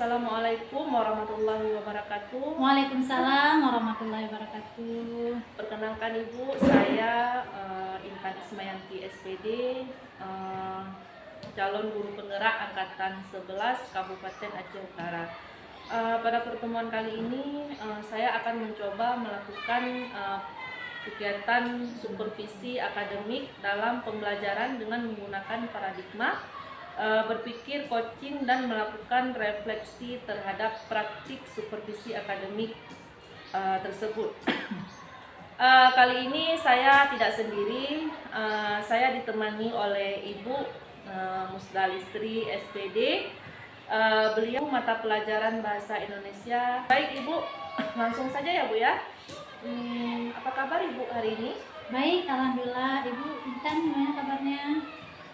Assalamualaikum warahmatullahi wabarakatuh. Waalaikumsalam warahmatullahi wabarakatuh. Perkenalkan Ibu, saya Intan Ismayanti SPD, calon guru penggerak angkatan 11 Kabupaten Aceh Utara. Pada pertemuan kali ini saya akan mencoba melakukan kegiatan supervisi akademik dalam pembelajaran dengan menggunakan paradigma berpikir coaching dan melakukan refleksi terhadap praktik supervisi akademik tersebut. Kali ini saya tidak sendiri, saya ditemani oleh Ibu Musdalistri SPD. Beliau mata pelajaran bahasa Indonesia. Baik Ibu, langsung saja ya Bu ya. Apa kabar Ibu hari ini? Baik, alhamdulillah. Ibu Intan, gimana kabarnya?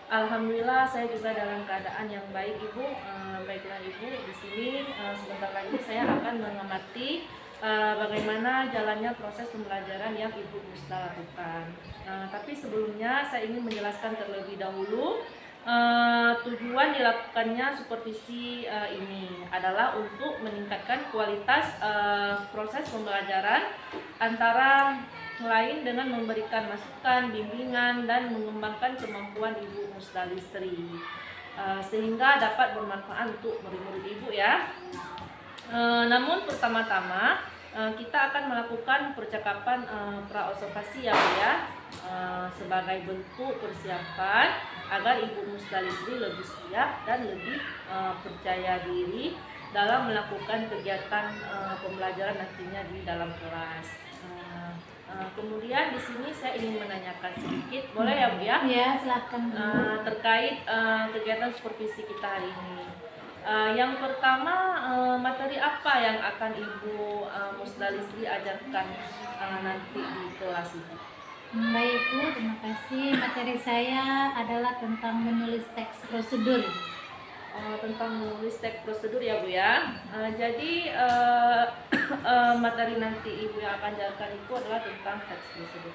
Alhamdulillah saya juga dalam keadaan yang baik Ibu. Baiklah Ibu, di sini sebentar lagi saya akan mengamati bagaimana jalannya proses pembelajaran yang Ibu Musda lakukan. Tapi sebelumnya saya ingin menjelaskan terlebih dahulu tujuan dilakukannya supervisi ini adalah untuk meningkatkan kualitas proses pembelajaran antara lain dengan memberikan masukan, bimbingan, dan mengembangkan kemampuan Ibu Musdalistri sehingga dapat bermanfaat untuk murid-murid Ibu ya. Namun pertama-tama kita akan melakukan percakapan pra-observasi ya Bu ya, sebagai bentuk persiapan agar Ibu Musdalistri lebih siap dan lebih percaya diri dalam melakukan kegiatan pembelajaran nantinya di dalam kelas. Kemudian di sini saya ingin menanyakan sedikit, boleh ya Bu ya? Ya, silahkan. Terkait kegiatan supervisi kita hari ini. Yang pertama, materi apa yang akan Ibu Musdalistri ajarkan nanti di kelas ini? Baik Bu, terima kasih. Materi saya adalah tentang menulis teks prosedur. Tentang menulis teks prosedur ya Bu ya. Jadi materi nanti Ibu yang akan ajarkan itu adalah tentang teks prosedur.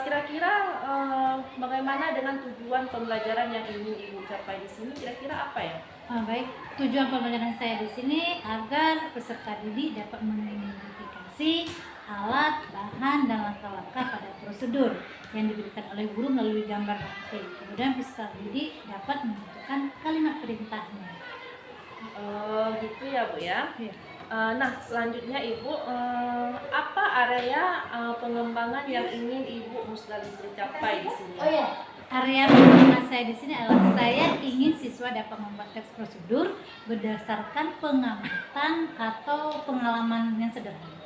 Kira-kira bagaimana dengan tujuan pembelajaran yang ingin Ibu capai di sini? Kira-kira apa ya? Baik, tujuan pembelajaran saya di sini agar peserta didik dapat mengidentifikasi alat, bahan, dan langkah-langkah pada prosedur yang diberikan oleh guru melalui gambar nanti. Kemudian peserta didik dapat menentukan kalimat perintahnya. Gitu ya Bu ya. Ya. Nah selanjutnya Ibu, apa area pengembangan yang ingin Ibu Musdalistri capai di sini? Area pengembangan saya di sini adalah saya ingin siswa dapat membuat teks prosedur berdasarkan pengamatan atau pengalaman yang sederhana.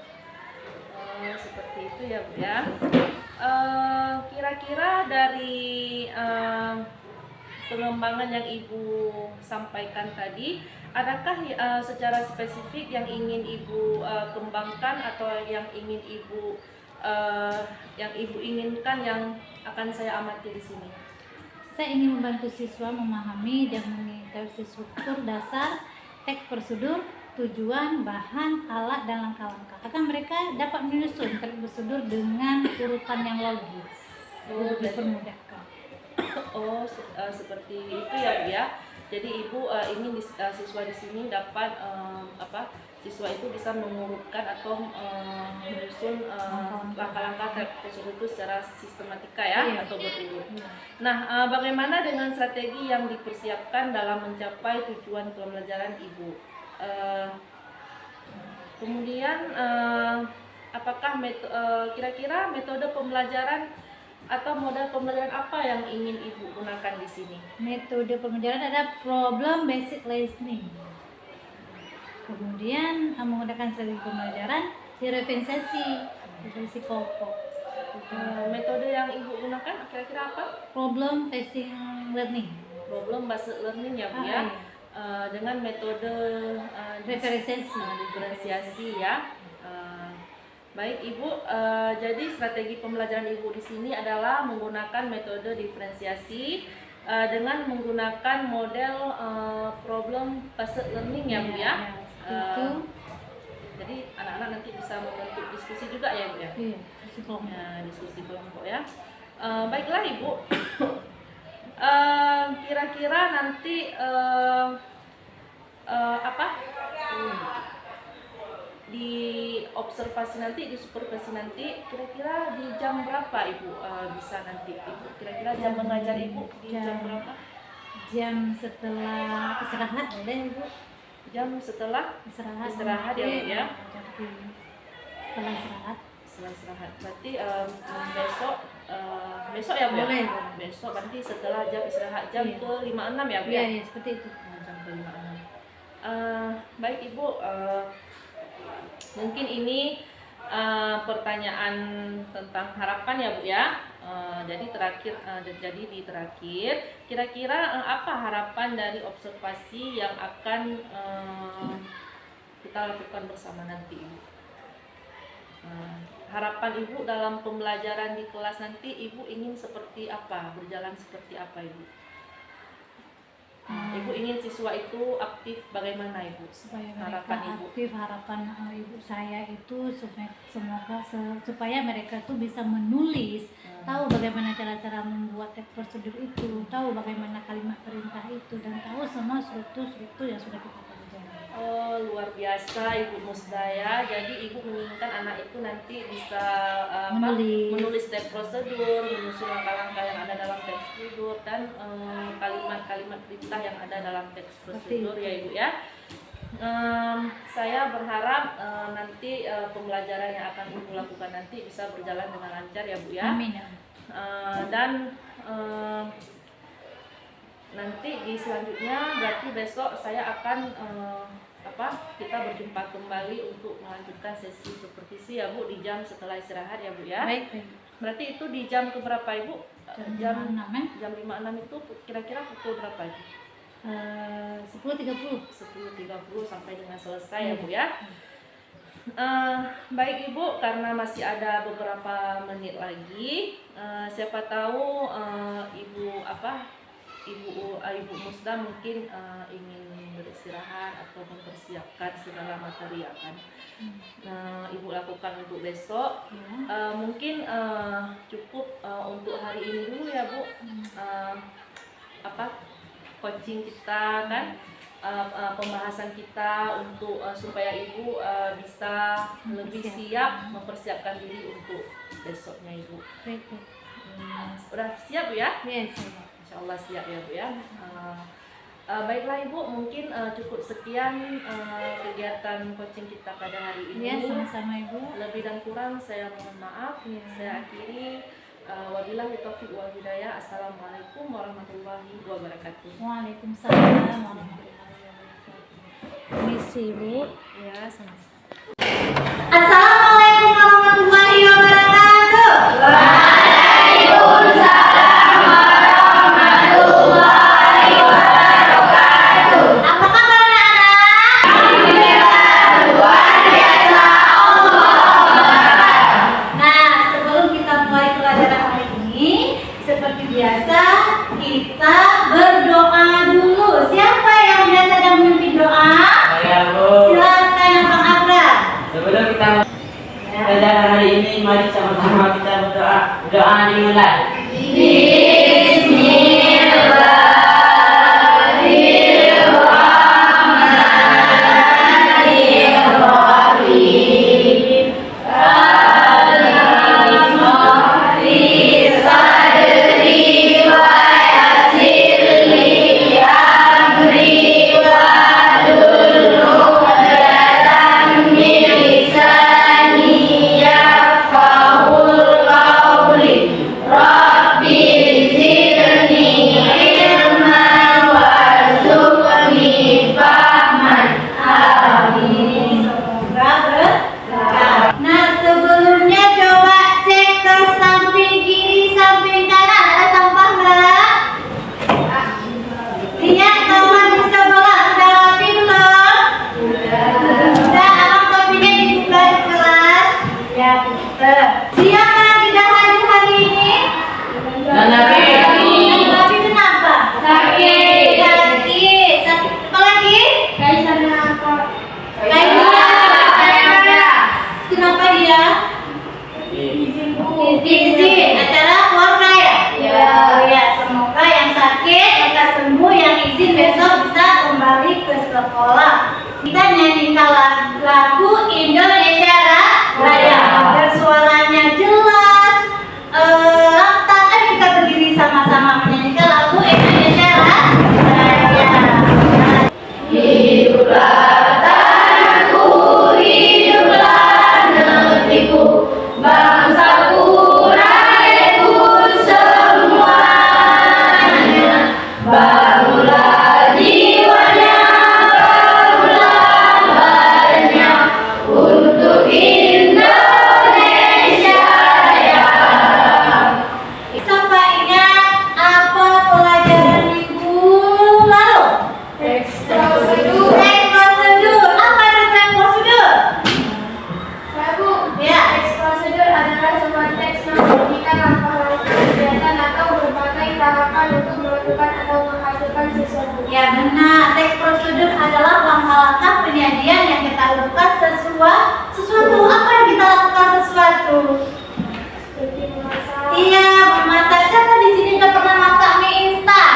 Seperti itu ya Bu ya. Kira-kira dari pengembangan yang Ibu sampaikan tadi, adakah secara spesifik yang ingin Ibu kembangkan atau yang ingin Ibu inginkan yang akan saya amati di sini? Saya ingin membantu siswa memahami dan mengetahui struktur dasar teks prosedur, tujuan, bahan, alat, dan langkah-langkah. Agar mereka dapat menyusun teks prosedur dengan urutan yang logis. Dipermudahkan. Seperti itu ya Bu ya. Jadi Ibu ingin siswa di sini dapat siswa itu bisa mengurutkan atau menyusun langkah-langkah teks prosedur itu secara sistematika ya, atau berurut. Nah, bagaimana dengan strategi yang dipersiapkan dalam mencapai tujuan pembelajaran Ibu? Kemudian apakah kira-kira metode pembelajaran atau model pembelajaran apa yang ingin Ibu gunakan di sini? Metode pembelajaran adalah problem basic listening. Kemudian menggunakan strategi pembelajaran referensiasi kelompok. Metode yang Ibu gunakan kira-kira apa? Problem based learning. Problem based learning ya Bu ya. Dengan metode diferensiasi ya. Baik Ibu, jadi strategi pembelajaran Ibu di sini adalah menggunakan metode diferensiasi dengan menggunakan model problem based learning ya Bu ya. Jadi anak-anak nanti bisa membentuk diskusi juga ya Bu ya. Diskusi kelompok ya. Baiklah Ibu. Kira-kira nanti apa di observasi nanti, di supervisi nanti, kira-kira di jam berapa Ibu bisa nanti Ibu? Kira-kira jam mengajar Ibu di jam berapa? Jam setelah istirahat boleh Ibu? Jam setelah istirahat ya Bu ya? Setelah istirahat. Setelah istirahat. Berarti besok ya Bu? Boleh. Besok berarti setelah jam istirahat jam ke-56 ya Bu? Iya, seperti itu. Jam ke-56. Baik Ibu, mungkin ini pertanyaan tentang harapan ya Bu ya. Jadi di terakhir, kira-kira apa harapan dari observasi yang akan kita lakukan bersama nanti Ibu? Harapan Ibu dalam pembelajaran di kelas nanti, Ibu ingin seperti apa? Berjalan seperti apa Ibu? Ibu ingin siswa itu aktif bagaimana Ibu? Supaya Harapan mereka Ibu. aktif, harapan Ibu saya itu supaya mereka tuh bisa menulis, tahu bagaimana cara-cara membuat teks prosedur itu, tahu bagaimana kalimat perintah itu, dan tahu semua struktur yang sudah kita pelajari. Oh, luar biasa Ibu Musdaya. Jadi Ibu menginginkan anak itu nanti bisa menulis teks prosedur, menyusun langkah-langkah yang ada dalam teks prosedur, dan kalimat-kalimat perintah yang ada dalam teks prosedur ya Ibu ya. Saya berharap nanti pembelajaran yang akan Ibu lakukan nanti bisa berjalan dengan lancar ya Bu ya. Amin. Dan nanti di selanjutnya berarti besok saya akan kita berjumpa kembali untuk melanjutkan sesi supervisi ya Bu di jam setelah istirahat ya Bu ya. Baik. Berarti itu di jam keberapa Ibu? Jam 5 ya? Jam 5.06 itu kira-kira pukul berapa Ibu? 10.30 sampai dengan selesai ya Bu ya. Baik Ibu, karena masih ada beberapa menit lagi, siapa tahu Ibu Musda mungkin ingin beristirahat atau mempersiapkan segala materi yang akan Ibu lakukan untuk besok. Mungkin cukup untuk hari ini dulu ya Bu. Coaching kita kan, pembahasan kita untuk supaya Ibu bisa lebih siap mempersiapkan diri untuk besoknya Ibu. Sudah siap Bu ya? Yes. Insya Allah siap ya Bu ya. Baiklah Ibu, mungkin cukup sekian kegiatan coaching kita pada hari ini. Ya, sama-sama Ibu. Lebih dan kurang saya mohon maaf. Saya akhiri. Wabillahi taufiq wal hidayah. Assalamualaikum warahmatullahi wabarakatuh. Waalaikumsalam warahmatullahi wabarakatuh. Misi Bu. Ya, sama-sama. Assalamualaikum warahmatullahi wabarakatuh. Waalaikumsalam warahmatullahi wabarakatuh. Apa kabar anak-anak? Alhamdulillah, luar biasa. Allah. Nah, sebelum kita mulai pelajaran hari ini, seperti biasa kita berdoa dulu. Siapa yang biasa dan memimpin doa? Saya Bu. Silakan Abang Abra. Sebelum kita pelajaran hari ini, mari sama-sama kita berdoa. Doa dimulai. Bismillahirrahmanirrahim. Siapa ingat apa pelajaran minggu lalu? Teks prosedur. Apa itu teks prosedur? Baru, Ya. teks prosedur adalah sebuah teks yang memberikan langkah-langkah kegiatan atau berbagai tahapan untuk melakukan atau menghasilkan sesuatu. Ya benar, teks prosedur adalah langkah-langkah penyajian yang kita lakukan sesuatu. Apa yang kita lakukan sesuatu? Seperti memasak, Iya, memasak. Siapa di sini udah pernah masak mie instan?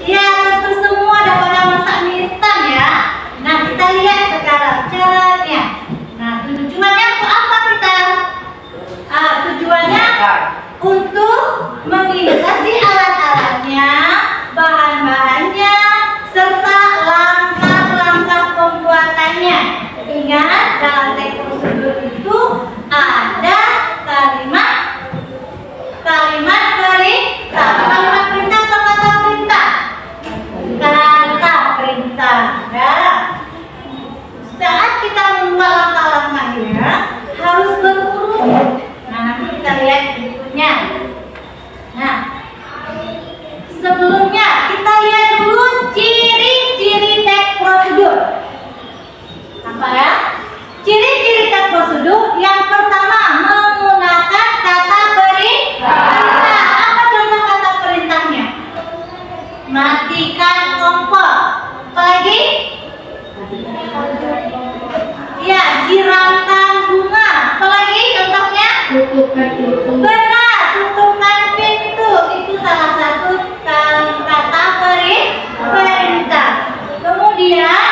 Iya, tentu semua udah pernah masak mie instan ya. Nah, kita lihat sekarang caranya. Nah, tujuannya untuk apa kita? Tujuannya untuk mengimitasi alat-alatnya, bahan-bahannya, serta langkah-langkah pembuatannya. Ingat, dalam teks prosedur itu ada kalimat perintah. Kalimat perintah atau kata perintah? Kata perintah. Ya. Saat kita membuat langkah-langkahnya harus berurut. Nah, nanti kita lihat berikutnya. Nah, sebelumnya kita lihat dulu ciri-ciri teks prosedur. Apa ya? Ciri-ciri teks prosedur yang pertama menggunakan kata perintah. Apa contoh kata perintahnya? Matikan kompor. Apalagi? Ya, siramkan bunga. Apalagi contohnya? tutupkan pintu. Benar, tutupkan pintu. Itu salah satu kata perintah. Kemudian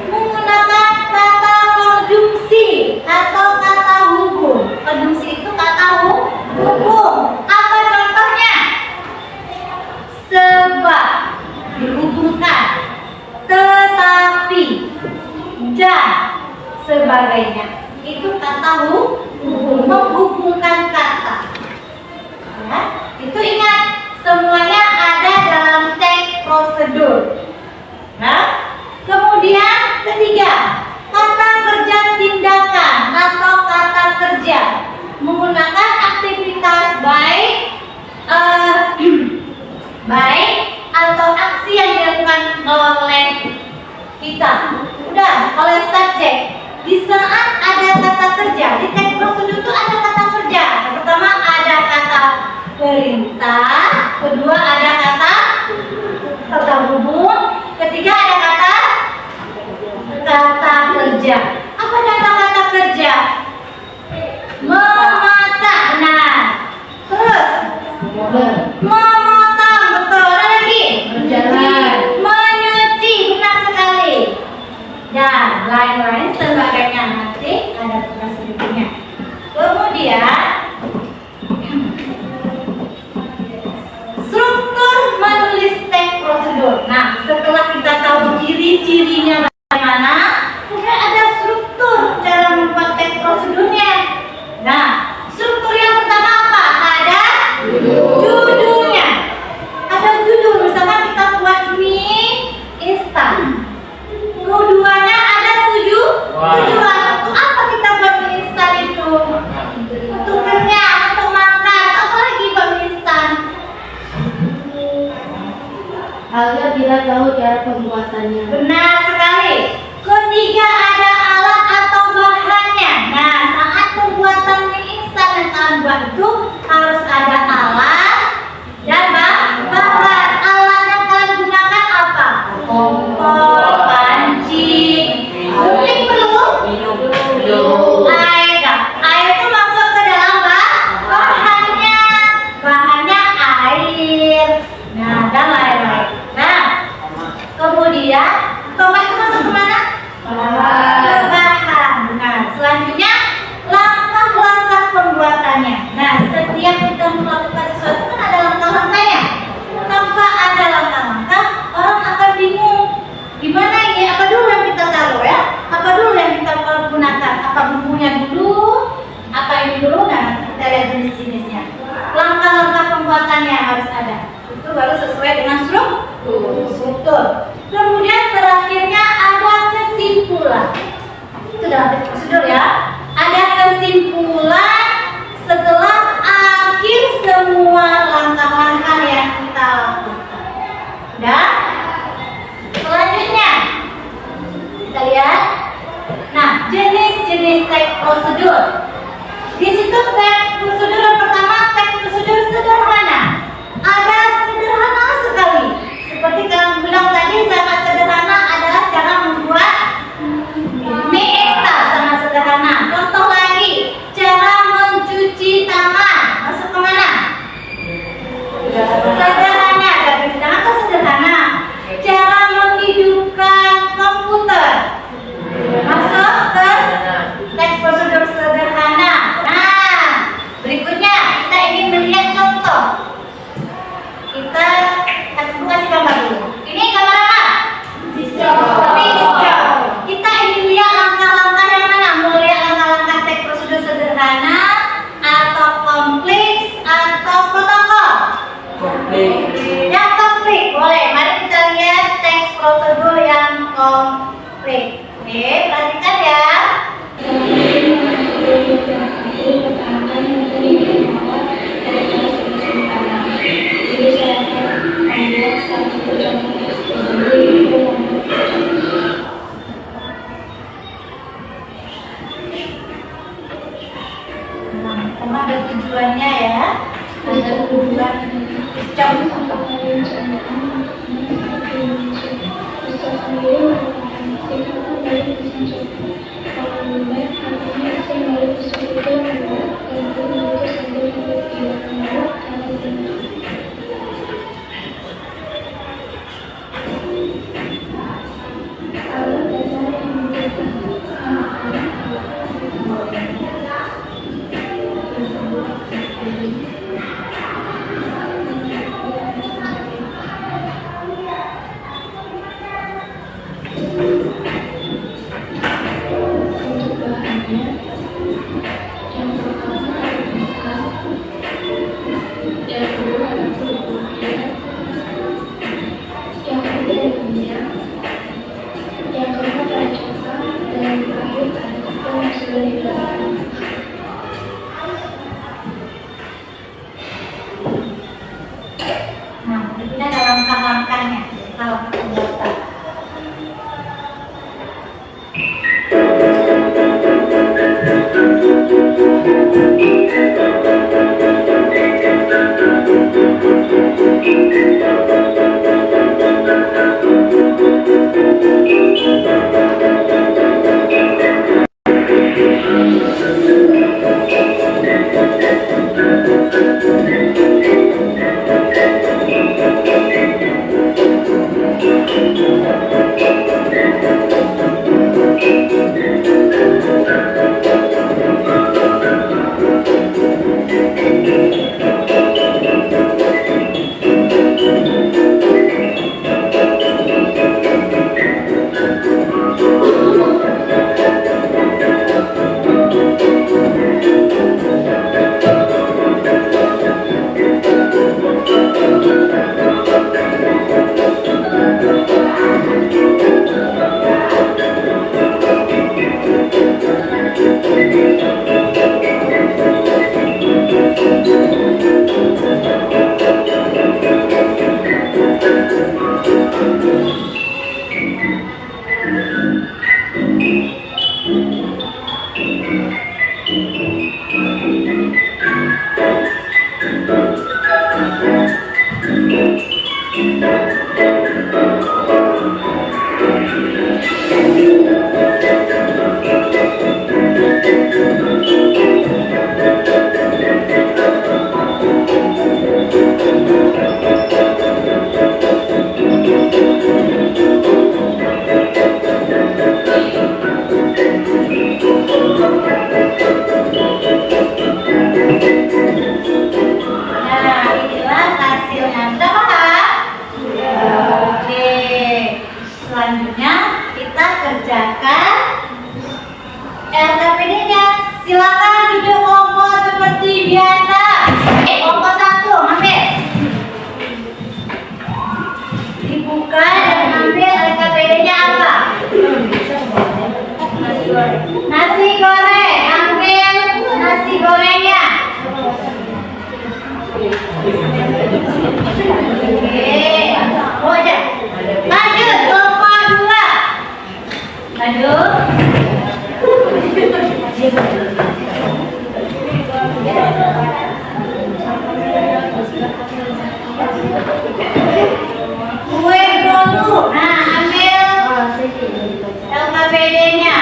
menggunakan kata konjungsi atau kata hubung. Konjungsi itu kata hubung. Apa contohnya? Sebab dihubungkan, tetapi, dan sebagainya. Itu kata hubung, menghubungkan kata. Ya, itu ingat semuanya ada dalam teks prosedur. Nah, kemudian ketiga, kata kerja tindakan atau kata kerja menggunakan aktivitas baik atau aksi yang dilakukan oleh kita. Udah, oleh subjek. Di saat ada kata kerja, di teks prosedur itu ada kata kerja. Yang pertama ada kata perintah, kedua ada kata hubung, ketiga ada kata kerja. Apa kata kerja? Memasak, benar. Terus memotong, betul. Ada lagi? Berjalan. Menyuci, benar sekali. Dan lain-lain sebagainya. Nanti ada tugas berikutnya. Kemudian struktur menulis teks prosedur. Nah, setelah kita tahu ciri-cirinya bagaimana, kemudian ada struktur cara membuat teks prosedurnya. Nah, struktur yang pertama apa? Ada judulnya. Ada judul, misalkan kita buat mie instan. Keduanya ada tujuan. Untuk apa kita buat mie instan itu? Untuk kenyang, untuk makan. Apa lagi buat mie instan? Agar kita tahu cara pembuatannya. Benar sekali. Ketiga ada alat atau bahannya. Nah, saat pembuatan mie instan yang kalian buat itu harus ada alat dan bahan. Alat yang kalian gunakan apa? Kompor, panci, gunting perlu, air. Nah, air itu masuk ke dalam bahannya. Bahannya air. Nah, dan lain-lain. Nah, kemudian harus sesuai dengan struktur. Kemudian terakhirnya ada kesimpulan. Itu dalam teks prosedur ya. Ada kesimpulan setelah akhir semua langkah-langkah yang kita lakukan. Dan selanjutnya kita lihat. Nah, jenis-jenis teks prosedur. Di situ teks prosedur yang pertama, teks prosedur sederhana. Ada sederhana sekali. Seperti kalian bilang tadi, sangat sederhana adalah cara membuat mie instan, sangat sederhana. Contoh lagi, cara mencuci tangan. Masuk ke mana? Sederhana. Cara mencuci tangan itu sederhana. Cara menghidupkan komputer. Masuk ke teks prosedur sederhana. Nah, berikutnya kita ingin melihat contoh. Kita kasih gambar dulu. Ini gambar apa? Pisau. Kita ingin lihat langkah-langkah yang mana? Mau lihat langkah-langkah teks prosedur sederhana atau kompleks atau protokol? Yang kompleks boleh. Mari kita lihat teks prosedur yang kompleks. Oke, perhatikan ya. Sama ada tujuannya ya. Ada tujuan Nah, kita ada langkah-langkahnya. Kalau pembuatan. Oh aja. Lanjut, nomor 2. Lanjut. Kue bolu. Nah, ambil LKPD-nya.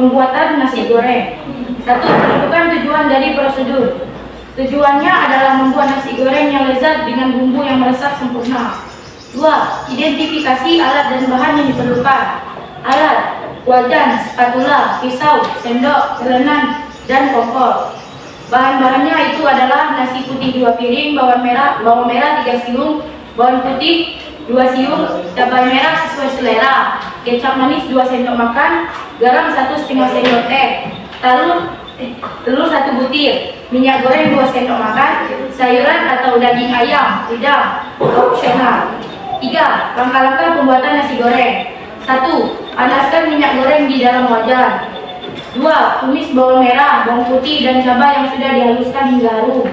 Pembuatan nasi goreng. 1. Tentukan tujuan dari prosedur. Tujuannya adalah membuat nasi goreng yang lezat dengan bumbu yang meresap sempurna. 2. Identifikasi alat dan bahan yang diperlukan. Alat: wajan, spatula, pisau, sendok, gelenan, dan kompor. Bahan-bahannya itu adalah nasi putih 2 piring, bawang merah 3 siung, bawang putih 2 siung, cabai merah sesuai selera, kecap manis 2 sendok makan, garam 1,5 sendok teh, telur 1 butir, minyak goreng 2 sendok makan, sayuran atau daging ayam, udang, opsional. 3. Langkah-langkah pembuatan nasi goreng. 1. Panaskan minyak goreng di dalam wajan. 2. Tumis bawang merah, bawang putih, dan cabai yang sudah dihaluskan hingga harum.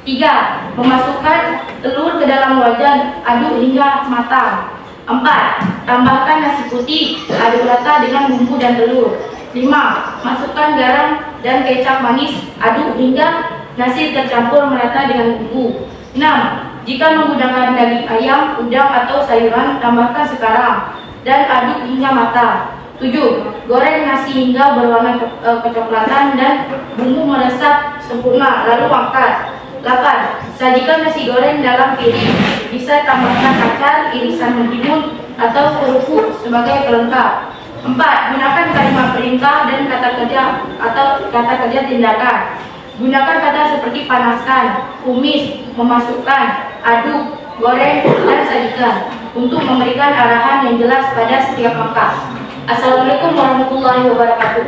3. Memasukkan telur ke dalam wajan, aduk hingga matang. 4. Tambahkan nasi putih, aduk rata dengan bumbu dan telur. 5. Masukkan garam dan kecap manis, aduk hingga nasi tercampur merata dengan bumbu. 6. Jika menggunakan daging ayam, udang, atau sayuran, tambahkan sekarang dan aduk hingga matang. 7. Goreng nasi hingga berwarna kecoklatan dan bumbu meresap sempurna, lalu angkat. 8. Sajikan nasi goreng dalam piring. Bisa tambahkan kacang, irisan mentimun, atau kerupuk sebagai pelengkap. 4. Gunakan kalimat perintah dan kata kerja atau kata kerja tindakan. Gunakan kata seperti panaskan, kumis, memasukkan, aduk, goreng, dan sajikan untuk memberikan arahan yang jelas pada setiap langkah. Assalamualaikum warahmatullahi wabarakatuh.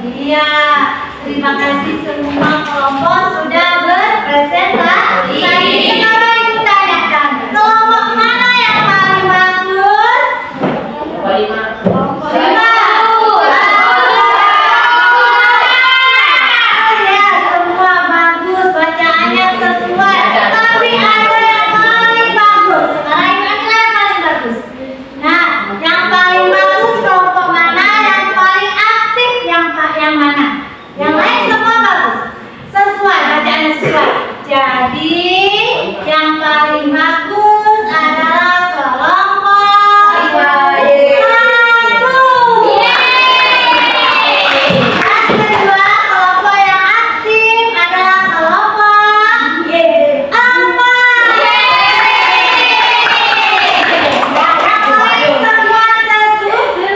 Iya, terima kasih semua kelompok sudah berpresentasi. Sekarang ibu tanyakan, kelompok mana yang paling bagus? Kelompok 5. Ya, semua bagus, bacaannya sesuai. Tapi ada yang paling bagus. Sekarang ibu adalah yang paling bagus. Nah, yang paling bagus kelompok mana? Yang paling aktif yang mana? Yang lain semua bagus. Sesuai, bacaannya sesuai. Jadi, yang paling bagus adalah kelompok 1. Dan kedua, kelompok yang aktif adalah kelompok 4. Yang lain semua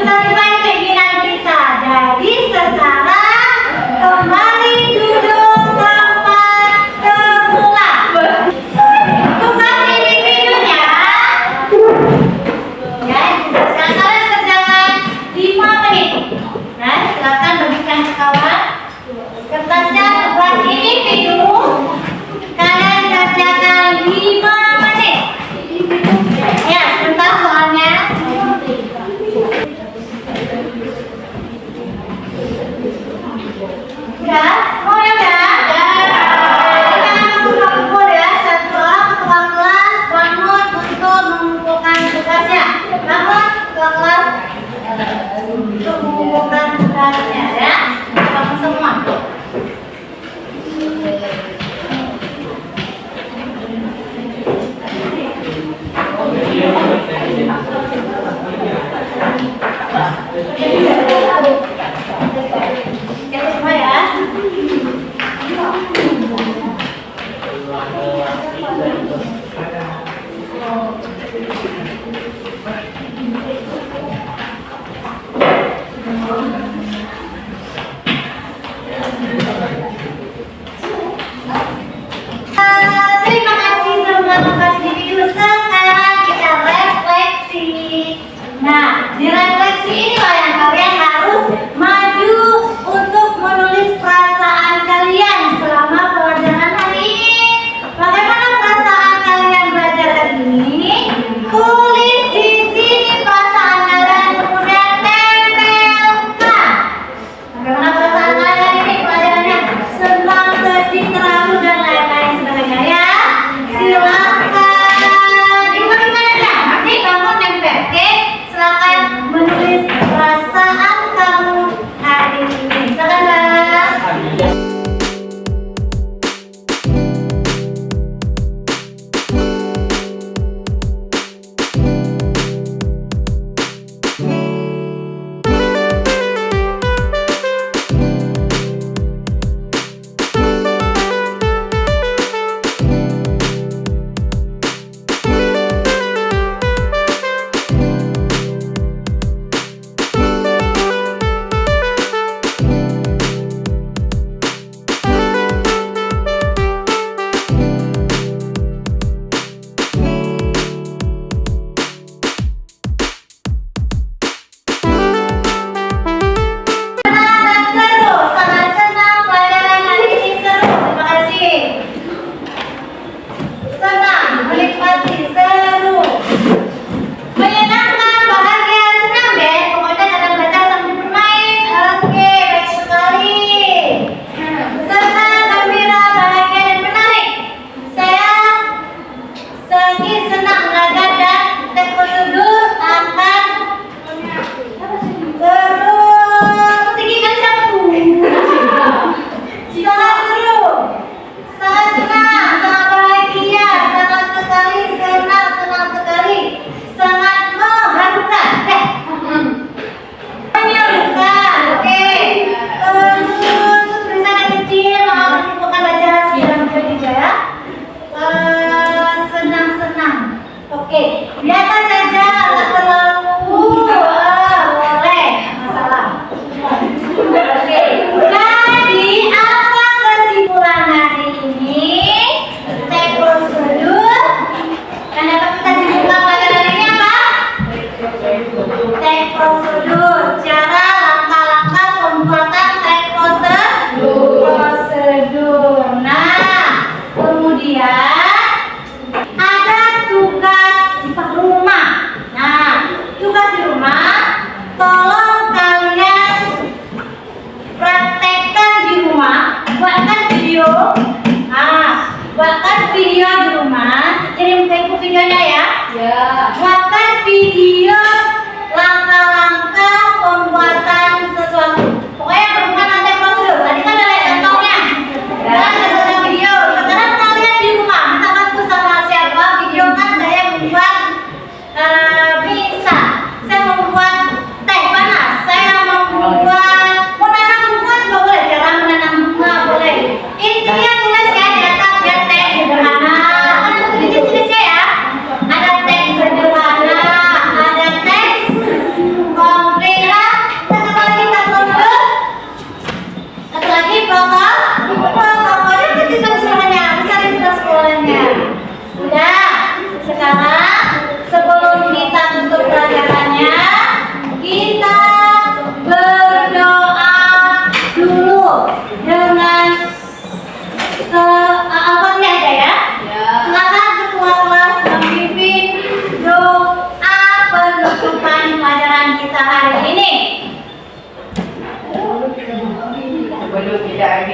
sesuai keinginan kita. Jadi sekarang kembali duduk tempat semula. Tugas individunya, ya, kalian kerjakan 5 menit. Nah, silakan bagikan ke kawan. Kertasnya tugas individu. Kalian kerjakan 5 menit. Ya, sebentar soalnya. Udah, semuanya udah? Jangan mengumpul ya. Satu orang ketua kelas bangun untuk mengumpulkan tugasnya. Bangun ketua kelas untuk mengumpulkan tugasnya ya. Bangun semua. Siap semua ya.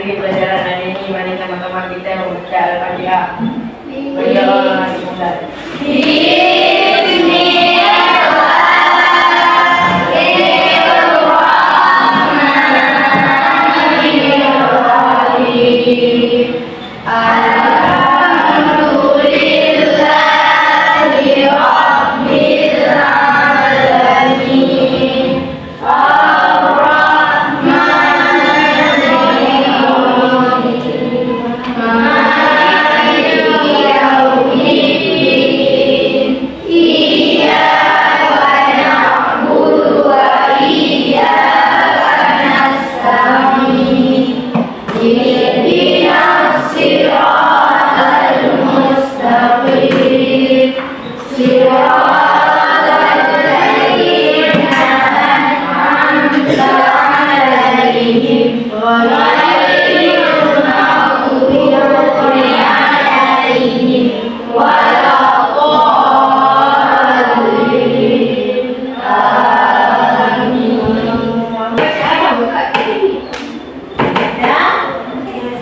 menghadiri pelajaran hari ini, mari sama-sama kita membaca Al-Fatihah. Berdoa dimulai.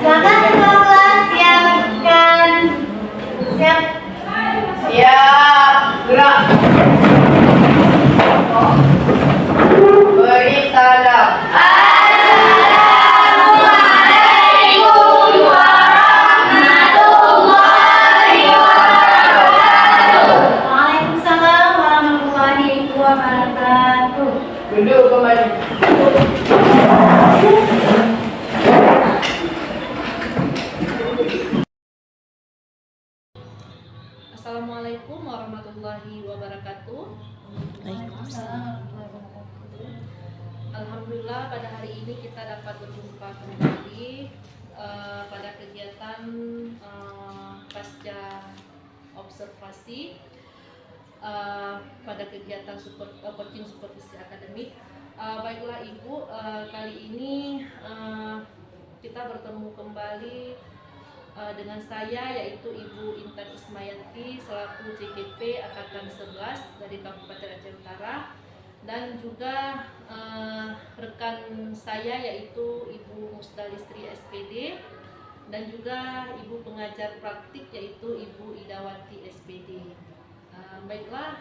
Silakan ketua kelas yang akan siap. Siap, gerak. Beri salam. Waalaikumsalam warahmatullahi wabarakatuh. Duduk kembali. Assalamualaikum warahmatullahi wabarakatuh. Alhamdulillah pada hari ini kita dapat berjumpa kembali pada kegiatan pasca observasi pada kegiatan coaching supervisi akademik. Baiklah Ibu, kali ini kita bertemu kembali dengan saya yaitu Ibu Intan Ismayati selaku CGP Angkatan 11 dari Kabupaten Aceh Utara, dan juga rekan saya yaitu Ibu Musdalistri SPD, dan juga Ibu pengajar praktik yaitu Ibu Idawati SPD. Baiklah,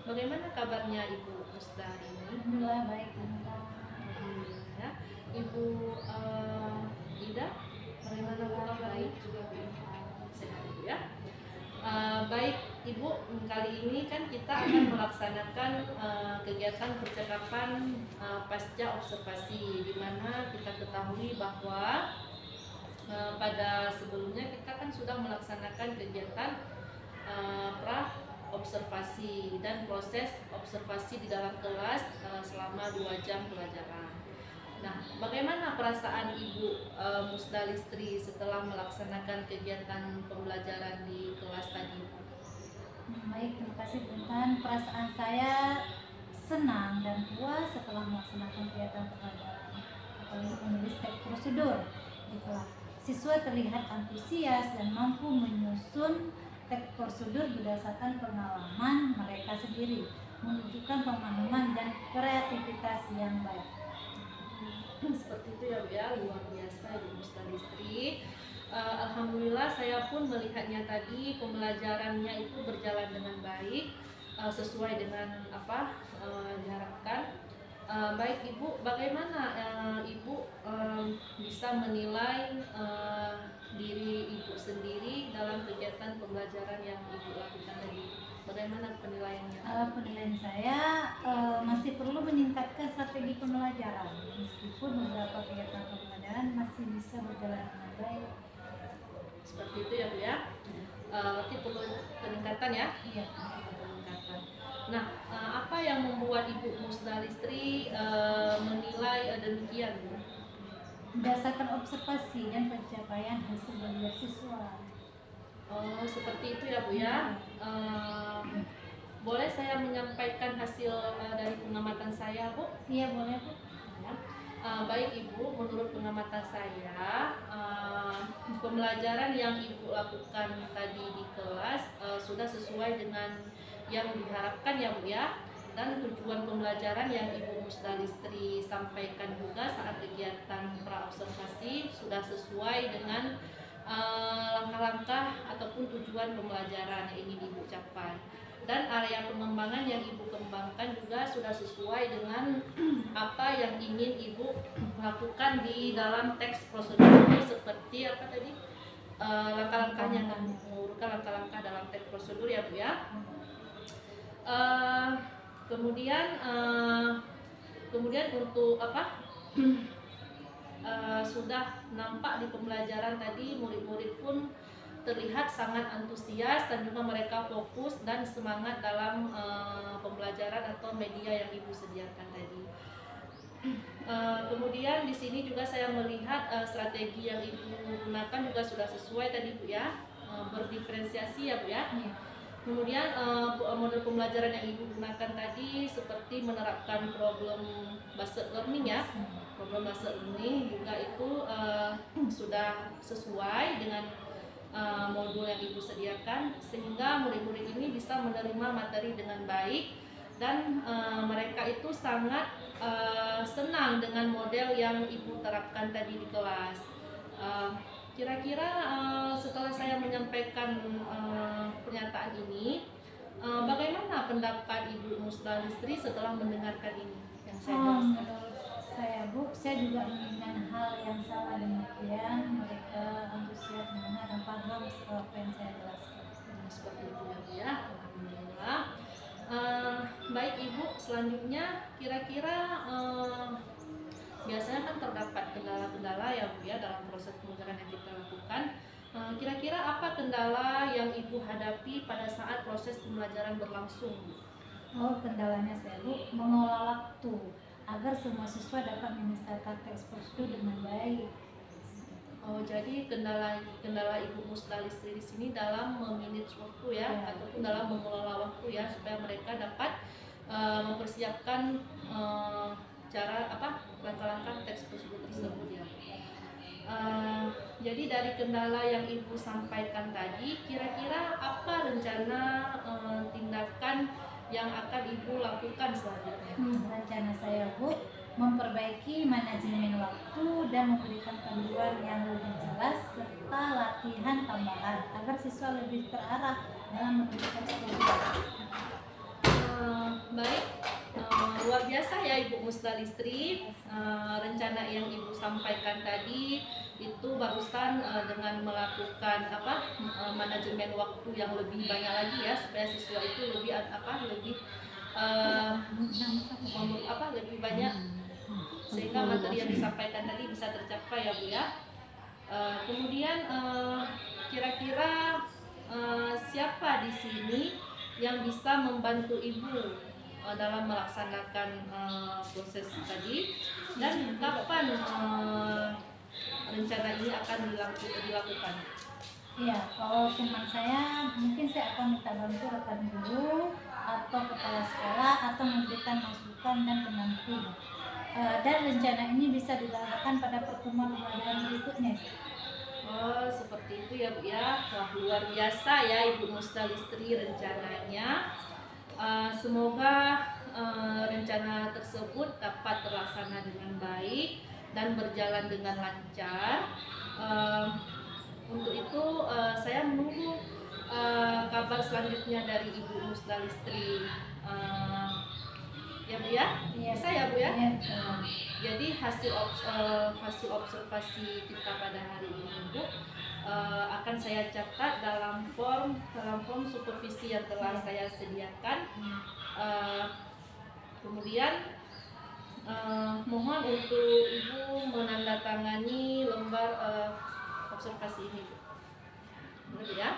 bagaimana kabarnya Ibu Musda hari ini? Alhamdulillah baik. Alhamdulillah ya. Ibu Ida, bagaimana Bu kabarnya? Sehat Ibu ya. Baik Ibu, kali ini kan kita akan melaksanakan kegiatan percakapan pasca observasi, di mana kita ketahui bahwa pada sebelumnya kita kan sudah melaksanakan kegiatan pra observasi dan proses observasi di dalam kelas selama 2 jam pelajaran. Nah, bagaimana perasaan Ibu Musdalistri setelah melaksanakan kegiatan pembelajaran di kelas tadi? Baik, terima kasih Bu Intan. Perasaan saya senang dan puas setelah melaksanakan kegiatan pembelajaran, apalagi menulis teks prosedur di kelas. Siswa terlihat antusias dan mampu menyusun teks prosedur berdasarkan pengalaman mereka sendiri, menunjukkan pemahaman dan kreativitas yang baik. Seperti itu ya Bu ya, luar biasa Ibu Musdalistri. Alhamdulillah saya pun melihatnya tadi pembelajarannya itu berjalan dengan baik, sesuai dengan apa diharapkan. Baik Ibu, bagaimana Ibu bisa menilai diri Ibu sendiri dalam kegiatan pembelajaran yang Ibu lakukan tadi? Bagaimana penilaiannya? Penilaian saya masih perlu meningkatkan strategi pembelajaran, meskipun beberapa kegiatan pembelajaran masih bisa berjalan dengan baik. Seperti itu ya Bu ya. Berarti perlu peningkatan ya? Iya. Peningkatan. Nah, apa yang membuat Ibu Musdalistri menilai demikian Bu? Berdasarkan observasi dan pencapaian hasil belajar siswa. Oh, seperti itu ya Bu ya. Boleh saya menyampaikan hasil dari pengamatan saya Bu? Iya boleh Bu. Ya. Baik Ibu, menurut pengamatan saya pembelajaran yang Ibu lakukan tadi di kelas sudah sesuai dengan yang diharapkan ya Bu ya, dan tujuan pembelajaran yang Ibu Musdalistri sampaikan juga saat kegiatan pra-observasi sudah sesuai dengan langkah-langkah ataupun tujuan pembelajaran yang ingin Ibu capai. Dan area pengembangan yang Ibu kembangkan juga sudah sesuai dengan apa yang ingin Ibu lakukan di dalam teks prosedur, seperti apa tadi, langkah-langkahnya, mengurutkan langkah-langkah dalam teks prosedur ya Bu ya. Kemudian untuk apa, sudah nampak di pembelajaran tadi murid-murid pun terlihat sangat antusias dan juga mereka fokus dan semangat dalam pembelajaran atau media yang Ibu sediakan tadi. Kemudian di sini juga saya melihat strategi yang Ibu gunakan juga sudah sesuai tadi Bu ya, berdiferensiasi ya Bu ya. Kemudian model pembelajaran yang Ibu gunakan tadi seperti menerapkan problem based learning ya. Problem based learning juga itu sudah sesuai dengan modul yang Ibu sediakan, sehingga murid-murid ini bisa menerima materi dengan baik dan mereka itu sangat senang dengan model yang Ibu terapkan tadi di kelas. Kira-kira setelah saya menyampaikan pernyataan ini, bagaimana pendapat Ibu Musdalistri setelah mendengarkan ini yang saya jelaskan? Menurut saya Bu, saya juga menginginkan hal yang sama demikian, mereka antusias mendengar dan paham apa yang saya jelaskan. Seperti itu ya Bu ya, alhamdulillah. Baik Ibu, selanjutnya kira-kira biasanya kan terdapat kendala-kendala ya Bu ya dalam proses pembelajaran yang kita lakukan. Kira-kira apa kendala yang Ibu hadapi pada saat proses pembelajaran berlangsung? Kendalanya saya Bu, mengelola waktu agar semua siswa dapat menyelesaikan teks prosedur dengan baik. Jadi kendala Ibu Musdalistri di sini dalam memanage waktu ya, ataupun dalam mengelola waktu ya, supaya mereka dapat mempersiapkan cara langkah-langkah teks prosedur tersebut ya. Jadi dari kendala yang Ibu sampaikan tadi, kira-kira apa rencana tindakan yang akan Ibu lakukan selanjutnya? Rencana saya Bu, memperbaiki manajemen waktu dan memberikan panduan yang lebih jelas serta latihan tambahan agar siswa lebih terarah dalam mengerjakan tugas. Baik, luar biasa ya Ibu Musdalistri. Rencana yang Ibu sampaikan tadi itu barusan dengan melakukan manajemen waktu yang lebih banyak lagi ya, supaya siswa itu lebih lebih banyak, sehingga materi yang disampaikan tadi bisa tercapai ya Bu ya. Kemudian kira-kira siapa di sini yang bisa membantu Ibu dalam melaksanakan proses tadi, dan kapan rencana ini akan dilakukan? Iya, kalau teman saya mungkin saya akan minta bantu rekan guru atau kepala sekolah atau memberikan masukan dan pendamping. Dan rencana ini bisa dilakukan pada pertemuan pembelajaran berikutnya. Seperti itu ya Bu ya. Wah, luar biasa ya Ibu Musdalistri rencananya. Semoga rencana tersebut dapat terlaksana dengan baik dan berjalan dengan lancar. Untuk itu saya menunggu kabar selanjutnya dari Ibu Musdalistri. Ya Bu ya? Bisa ya Bu ya? Jadi hasil observasi kita pada hari ini Bu akan saya catat dalam form supervisi yang telah saya sediakan. Kemudian mohon untuk Ibu menandatangani lembar observasi ini Bu. Benar ya?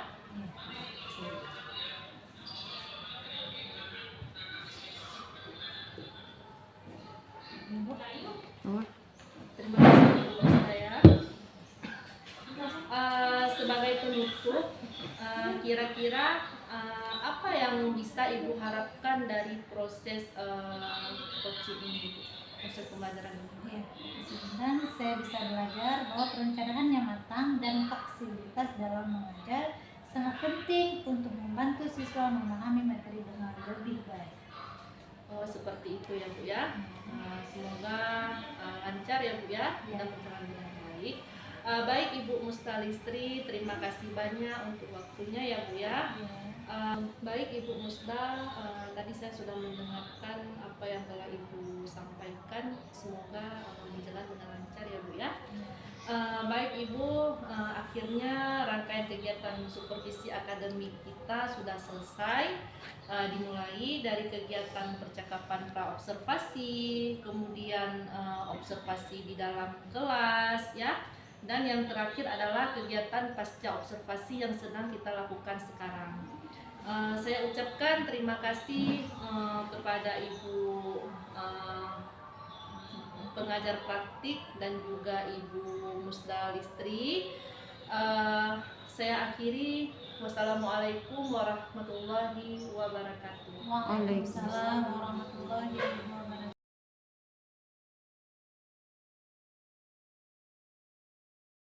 Terima kasih Bu saya. Sebagai penutup, kira-kira apa yang bisa Ibu harapkan dari proses coaching ini, proses pembelajaran ini? Dan saya bisa belajar bahwa perencanaan yang matang dan fleksibilitas dalam mengajar sangat penting untuk membantu siswa memahami materi dengan lebih baik. Seperti itu ya Bu ya. Semoga Bu ya, mudah berjalan dengan baik. Baik Ibu Mustalistri, terima kasih banyak untuk waktunya ya Bu ya. Baik Ibu Musda, tadi saya sudah mendengarkan apa yang telah Ibu sampaikan. Semoga berjalan dengan lancar ya Bu ya. Baik Ibu, akhirnya rangkaian kegiatan supervisi akademik kita sudah selesai. Dimulai dari kegiatan percakapan pra-observasi, kemudian observasi di dalam kelas ya. Dan yang terakhir adalah kegiatan pasca observasi yang sedang kita lakukan sekarang. Saya ucapkan terima kasih kepada Ibu pengajar praktik dan juga Ibu Musdalistri. Saya akhiri. Wassalamualaikum warahmatullahi wabarakatuh. Waalaikumsalam warahmatullahi wabarakatuh.